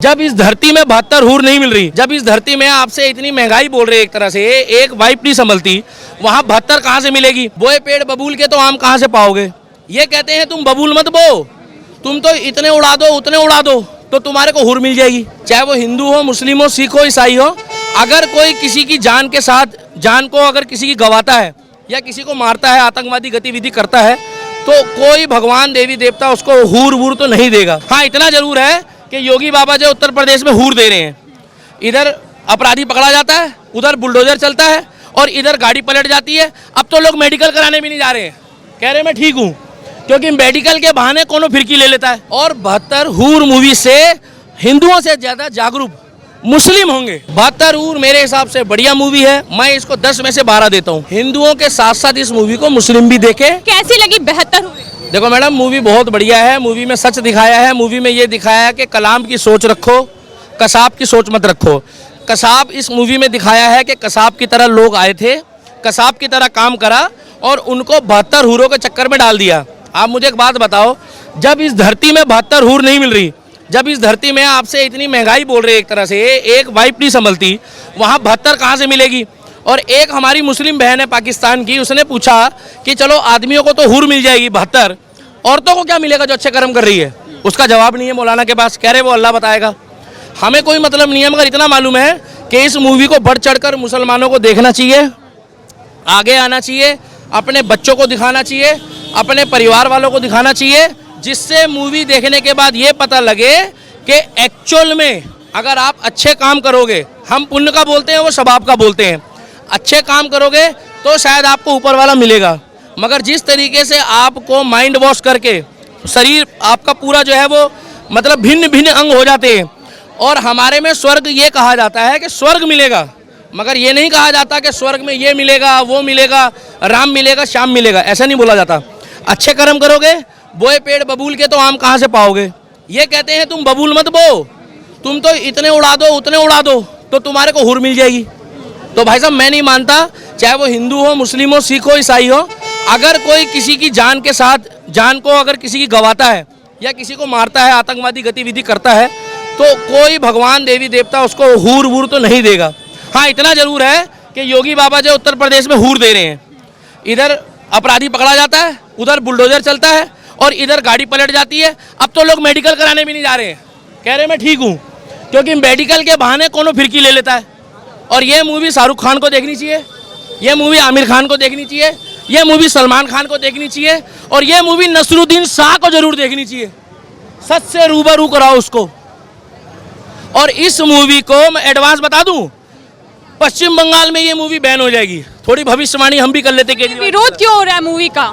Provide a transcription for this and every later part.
जब इस धरती में 72 हूर नहीं मिल रही, जब इस धरती में आपसे इतनी महंगाई बोल रहे एक तरह से, एक वाइफ नहीं संभलती, वहां 72 कहां से मिलेगी? बोए पेड़ बबूल के तो आम कहां से पाओगे? ये कहते हैं तुम बबूल मत बो, तुम तो इतने उड़ा दो उतने उड़ा दो तो तुम्हारे को हूर मिल जाएगी। चाहे वो हिंदू हो, मुस्लिम हो, सिख हो, ईसाई हो, अगर कोई किसी की जान के साथ जान को अगर किसी की गवाता है या किसी को मारता है, आतंकवादी गतिविधि करता है, तो कोई भगवान देवी देवता उसको हूर वूर तो नहीं देगा। हाँ, इतना जरूर है कि योगी बाबा जो उत्तर प्रदेश में हूर दे रहे हैं, इधर अपराधी पकड़ा जाता है, उधर बुलडोजर चलता है और इधर गाड़ी पलट जाती है। अब तो लोग मेडिकल कराने भी नहीं जा रहे हैं, कह रहे मैं ठीक हूँ, क्योंकि मेडिकल के बहाने कोनो फिरकी ले लेता है। और 72 हूर मूवी से हिंदुओं से ज्यादा जागरूक मुस्लिम होंगे। 72 हूर मेरे हिसाब से बढ़िया मूवी है, मैं इसको 10 में से 12 देता हूँ। हिंदुओं के साथ साथ इस मूवी को मुस्लिम भी देखे। कैसी लगी 72 हूर? देखो मैडम, मूवी बहुत बढ़िया है। मूवी में सच दिखाया है, मूवी में ये दिखाया है कि कलाम की सोच रखो, कसाब की सोच मत रखो। कसाब इस मूवी में दिखाया है कि कसाब की तरह लोग आए थे, कसाब की तरह काम करा और उनको 72 हूरों के चक्कर में डाल दिया। आप मुझे एक बात बताओ, जब इस धरती में 72 हूर नहीं मिल रही, जब इस धरती में आपसे इतनी महंगाई बोल रहे एक तरह से, एक वाइफ नहीं संभलती, वहाँ 72 कहाँ से मिलेगी? और एक हमारी मुस्लिम बहन है पाकिस्तान की, उसने पूछा कि चलो आदमियों को तो हूर मिल जाएगी 72, औरतों को क्या मिलेगा जो अच्छे कर्म कर रही है? उसका जवाब नहीं है मौलाना के पास, कह रहे वो अल्लाह बताएगा। हमें कोई मतलब नहीं है, मगर इतना मालूम है कि इस मूवी को बढ़ चढ़कर मुसलमानों को देखना चाहिए, आगे आना चाहिए, अपने बच्चों को दिखाना चाहिए, अपने परिवार वालों को दिखाना चाहिए, जिससे मूवी देखने के बाद ये पता लगे कि एक्चुअल में अगर आप अच्छे काम करोगे, हम पुण्य का बोलते हैं, वो सवाब का बोलते हैं, अच्छे काम करोगे तो शायद आपको ऊपर वाला मिलेगा। मगर जिस तरीके से आपको माइंड वॉश करके शरीर आपका पूरा जो है वो मतलब भिन्न भिन्न अंग हो जाते हैं, और हमारे में स्वर्ग ये कहा जाता है कि स्वर्ग मिलेगा, मगर ये नहीं कहा जाता कि स्वर्ग में ये मिलेगा, वो मिलेगा, राम मिलेगा, श्याम मिलेगा, ऐसा नहीं बोला जाता। अच्छे कर्म करोगे, बोए पेड़ बबूल के तो आम कहाँ से पाओगे? ये कहते हैं तुम बबूल मत बो, तुम तो इतने उड़ा दो उतने उड़ा दो तो तुम्हारे को हूर मिल जाएगी। तो भाई साहब, मैं नहीं मानता, चाहे वो हिंदू हो, मुस्लिम हो, सिख हो, ईसाई हो, अगर कोई किसी की जान के साथ जान को अगर किसी की गवाता है या किसी को मारता है, आतंकवादी गतिविधि करता है, तो कोई भगवान देवी देवता उसको हूर वूर तो नहीं देगा। हाँ, इतना जरूर है कि योगी बाबा जो उत्तर प्रदेश में हूर दे रहे हैं, इधर अपराधी पकड़ा जाता है, उधर बुलडोजर चलता है और इधर गाड़ी पलट जाती है। अब तो लोग मेडिकल कराने भी नहीं जा रहे हैं, कह रहे मैं ठीक हूँ, क्योंकि मेडिकल के बहाने कोनो फिरकी ले लेता है। और ये मूवी शाहरुख खान को देखनी चाहिए, ये मूवी आमिर खान को देखनी चाहिए, ये मूवी सलमान खान को देखनी चाहिए, और ये मूवी नसरुद्दीन शाह को जरूर देखनी चाहिए। सच से रूबरू कराओ उसको। और इस मूवी को मैं एडवांस बता दूं, पश्चिम बंगाल में ये मूवी बैन हो जाएगी। थोड़ी भविष्यवाणी हम भी कर लेते। विरोध क्यों हो रहा है मूवी का?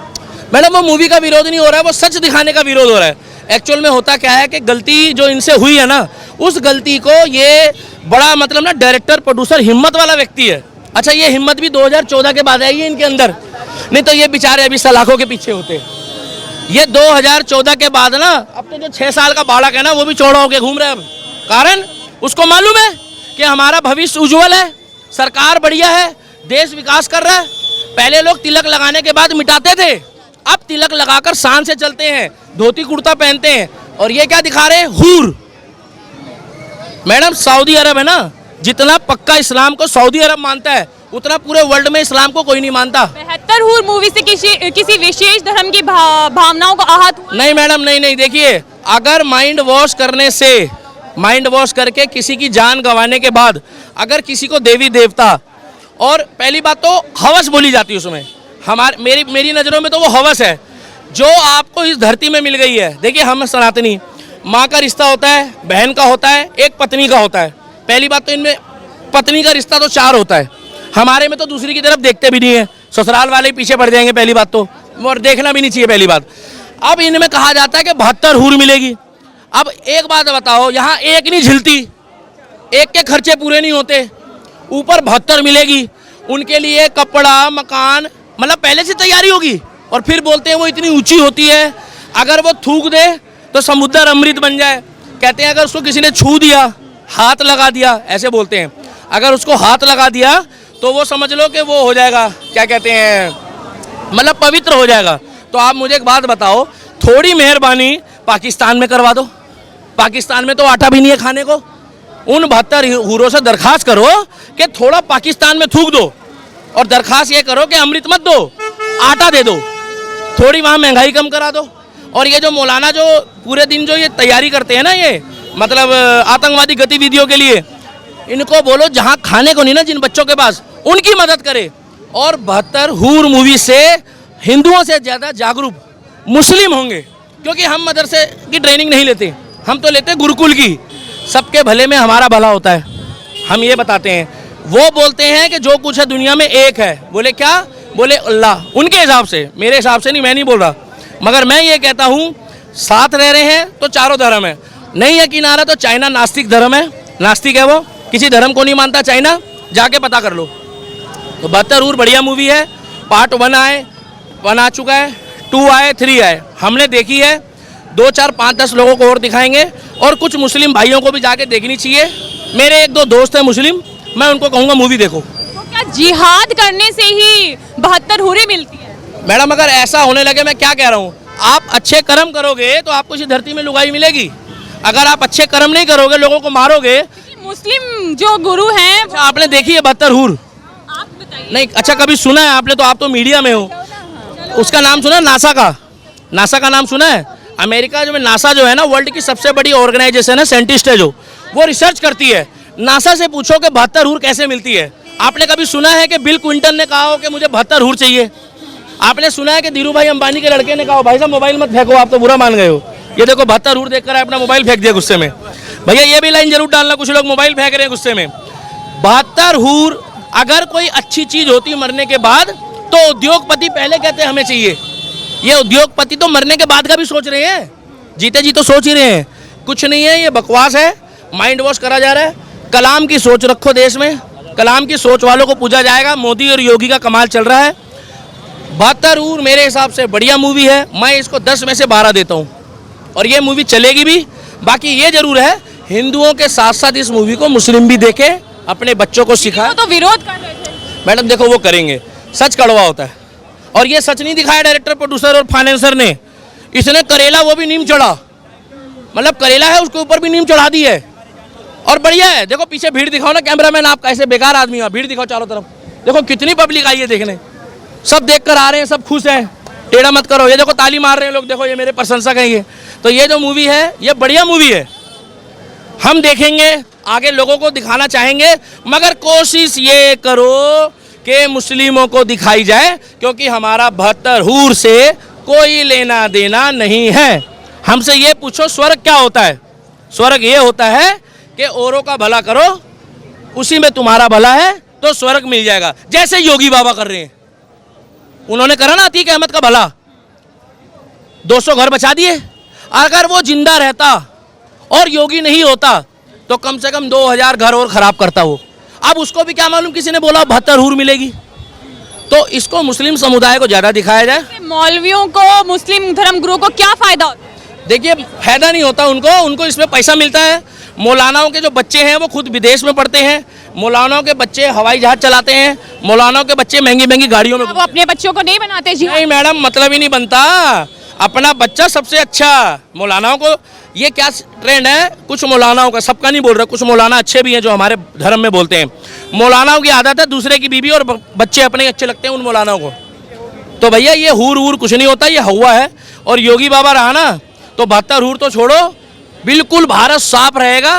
मैडम, वो मूवी का विरोध नहीं हो रहा है, वो सच दिखाने का विरोध हो रहा है। एक्चुअल में होता क्या है कि गलती जो इनसे हुई है ना, उस गलती को ये बड़ा मतलब ना डायरेक्टर प्रोड्यूसर हिम्मत वाला व्यक्ति है। अच्छा, ये हिम्मत भी 2014 के बाद आई है इनके अंदर, नहीं तो ये बेचारे अभी सलाखों के पीछे होते। ये 2014 के बाद ना, अब तो जो 6 साल का बालक है ना, वो भी चौड़ा होके घूम रहा है। अब कारण उसको मालूम है कि हमारा भविष्य उज्जवल है, सरकार बढ़िया है, देश विकास कर रहा है। पहले लोग तिलक लगाने के बाद मिटाते थे, अब तिलक लगाकर शान से चलते हैं, धोती कुर्ता पहनते हैं, और ये क्या दिखा रहे हैं? हूर। मैडम, सऊदी अरब है ना, जितना पक्का इस्लाम को सऊदी अरब मानता है, उतना पूरे वर्ल्ड में इस्लाम को कोई नहीं मानता। 72 हूर मूवी से किसी विशेष धर्म की भावनाओं को आहत हुआ? नहीं मैडम, नहीं। देखिए, अगर माइंड वॉश करने से, माइंड वॉश करके किसी की जान गंवाने के बाद अगर किसी को देवी देवता, और पहली बात तो हवस बोली जाती है उसमें, मेरी नज़रों में तो वो हवस है जो आपको इस धरती में मिल गई है। देखिए, हम सनातनी, माँ का रिश्ता होता है, बहन का होता है, एक पत्नी का होता है। पहली बात तो इनमें पत्नी का रिश्ता तो 4 होता है, हमारे में तो दूसरी की तरफ देखते भी नहीं है, ससुराल वाले पीछे पड़ जाएंगे पहली बात तो, और देखना भी नहीं चाहिए पहली बात। अब इनमें कहा जाता है कि 72 हूर मिलेगी। अब एक बात बताओ, यहाँ एक नहीं झिलती, एक के खर्चे पूरे नहीं होते, ऊपर 72 मिलेगी। उनके लिए कपड़ा, मकान, मतलब पहले से तैयारी होगी, और फिर बोलते हैं वो इतनी ऊंची होती है, अगर वो थूक दे तो समुद्र अमृत बन जाए। कहते हैं अगर उसको किसी ने छू दिया, हाथ लगा दिया, ऐसे बोलते हैं, अगर उसको हाथ लगा दिया तो वो समझ लो कि वो हो जाएगा, क्या कहते हैं, मतलब पवित्र हो जाएगा। तो आप मुझे एक बात बताओ, थोड़ी मेहरबानी पाकिस्तान में करवा दो, पाकिस्तान में तो आटा भी नहीं है खाने को। उन 72 हूरों से दरखास्त करो कि थोड़ा पाकिस्तान में थूक दो, और दरखास्त ये करो कि अमृत मत दो, आटा दे दो, थोड़ी वहाँ महंगाई कम करा दो। और ये जो मौलाना जो पूरे दिन जो ये तैयारी करते हैं ना, ये मतलब आतंकवादी गतिविधियों के लिए, इनको बोलो जहाँ खाने को नहीं ना जिन बच्चों के पास, उनकी मदद करे। और 72 हूर मूवी से हिंदुओं से ज़्यादा जागरूक मुस्लिम होंगे, क्योंकि हम मदरसे की ट्रेनिंग नहीं लेते, हम तो लेते गुरुकुल की। सबके भले में हमारा भला होता है, हम ये बताते हैं। वो बोलते हैं कि जो कुछ है दुनिया में एक है। बोले क्या? बोले अल्लाह। उनके हिसाब से, मेरे हिसाब से नहीं, मैं नहीं बोल रहा। मगर मैं ये कहता हूँ, साथ रह रहे हैं तो चारों धर्म है। नहीं यकीन आ रहा तो चाइना नास्तिक धर्म है, नास्तिक है वो, किसी धर्म को नहीं मानता चाइना, जाके पता कर लो। तो 72 हूर बढ़िया मूवी है। पार्ट 1 आ चुका है, 2 आए, 3 आए, हमने देखी है। 2, 4, 5, 10 लोगों को और दिखाएंगे, और कुछ मुस्लिम भाइयों को भी जाके देखनी चाहिए। मेरे 1-2 दोस्त हैं मुस्लिम, मैं उनको कहूँगा मूवी देखो। तो क्या जिहाद करने से ही 72 हूरें मिलती है? मैडम अगर ऐसा होने लगे, मैं क्या कह रहा हूँ, आप अच्छे कर्म करोगे तो आपको इसी धरती में लुगाई मिलेगी। अगर आप अच्छे कर्म नहीं करोगे, लोगों को मारोगे। मुस्लिम जो गुरु हैं अच्छा, आपने देखी है 72 हूर? आप बताइए। नहीं, अच्छा कभी सुना है आपने? तो आप तो मीडिया में हो। उसका नाम सुना है? नासा का, नासा का नाम सुना है? अमेरिका जो में नासा जो है ना, वर्ल्ड की सबसे बड़ी ऑर्गेनाइजेशन है, साइंटिस्ट है जो, वो रिसर्च करती है। नासा से पूछो कि 72 हूर कैसे मिलती है। आपने कभी सुना है कि बिल क्लिंटन ने कहा हो कि मुझे 72 हूर चाहिए? आपने सुना है कि धीरू भाई अंबानी के लड़के ने कहा, भाई साहब मोबाइल मत फेंको, आप तो बुरा मान गए हो, ये देखो 72 हूर देखकर अपना मोबाइल फेंक दिया गुस्से में। भैया ये भी लाइन जरूर डालना, कुछ लोग मोबाइल फेंक रहे हैं गुस्से में। 72 हूर अगर कोई अच्छी चीज होती मरने के बाद, तो उद्योगपति पहले कहते हमें चाहिए। ये उद्योगपति तो मरने के बाद का भी सोच रहे हैं, जीते जी तो सोच ही रहे हैं। कुछ नहीं है, ये बकवास है, माइंड वॉश करा जा रहा है। कलाम की सोच रखो देश में, कलाम की सोच वालों को पूजा जाएगा। मोदी और योगी का कमाल चल रहा है। 72 हूर मेरे हिसाब से बढ़िया मूवी है, मैं इसको 10 में से 12 देता हूँ, और ये मूवी चलेगी भी। बाकी ये जरूर है, हिंदुओं के साथ साथ इस मूवी को मुस्लिम भी देखे, अपने बच्चों को सिखाए। वो तो विरोध कर रहे थे। मैडम देखो वो करेंगे, सच कड़वा होता है, और ये सच नहीं दिखाया डायरेक्टर, प्रोड्यूसर और फाइनेंसर ने। इसने करेला वो भी नीम चढ़ा, मतलब करेला है उसके ऊपर भी नीम चढ़ा दी है, और बढ़िया है। देखो पीछे भीड़ दिखाओ ना कैमरामैन, आप कैसे बेकार आदमी हो, भीड़ दिखाओ चारों तरफ, देखो कितनी पब्लिक आई है देखने, सब देख कर आ रहे हैं, सब खुश हैं। टेढ़ा मत करो, ये देखो ताली मार रहे हैं लोग, देखो ये मेरे प्रशंसक हैं ये। तो ये जो मूवी है ये बढ़िया मूवी है, हम देखेंगे, आगे लोगों को दिखाना चाहेंगे, मगर कोशिश ये करो कि मुस्लिमों को दिखाई जाए, क्योंकि हमारा 72 हूर से कोई लेना देना नहीं है। हमसे ये पूछो स्वर्ग क्या होता है? स्वर्ग ये होता है कि औरों का भला करो, उसी में तुम्हारा भला है तो स्वर्ग मिल जाएगा। जैसे योगी बाबा कर रहे हैं, उन्होंने करा ना अतीक अहमद का भला, 200 घर बचा दिए। अगर वो जिंदा रहता और योगी नहीं होता तो कम से कम 2000 घर और खराब करता वो। अब उसको भी क्या मालूम, किसी ने बोला 72 हूर मिलेगी। तो इसको मुस्लिम समुदाय को ज्यादा दिखाया जाए। मौलवियों को, मुस्लिम धर्म गुरुओं को क्या फायदा होता है? देखिए फायदा नहीं होता उनको इसमें पैसा मिलता है। मौलानाओं के जो बच्चे हैं वो खुद विदेश में पढ़ते हैं, मौलानाओं के बच्चे हवाई जहाज चलाते हैं, मौलानाओं के बच्चे महंगी महंगी गाड़ियों में। वो अपने बच्चों को नहीं बनाते जी? नहीं मैडम, मतलब ही नहीं बनता, अपना बच्चा सबसे अच्छा। मौलानाओं को ये क्या ट्रेंड है, कुछ मौलानाओं का, सबका नहीं बोल रहा, कुछ मौलाना अच्छे भी हैं जो हमारे धर्म में बोलते हैं। मौलानाओं की आदत है दूसरे की बीवी और बच्चे अपने अच्छे लगते हैं उन मौलानाओं को। तो भैया ये हूर कुछ नहीं होता, ये हवा है। और योगी बाबा रहा ना तो 72 हूर तो छोड़ो, बिल्कुल भारत साफ रहेगा।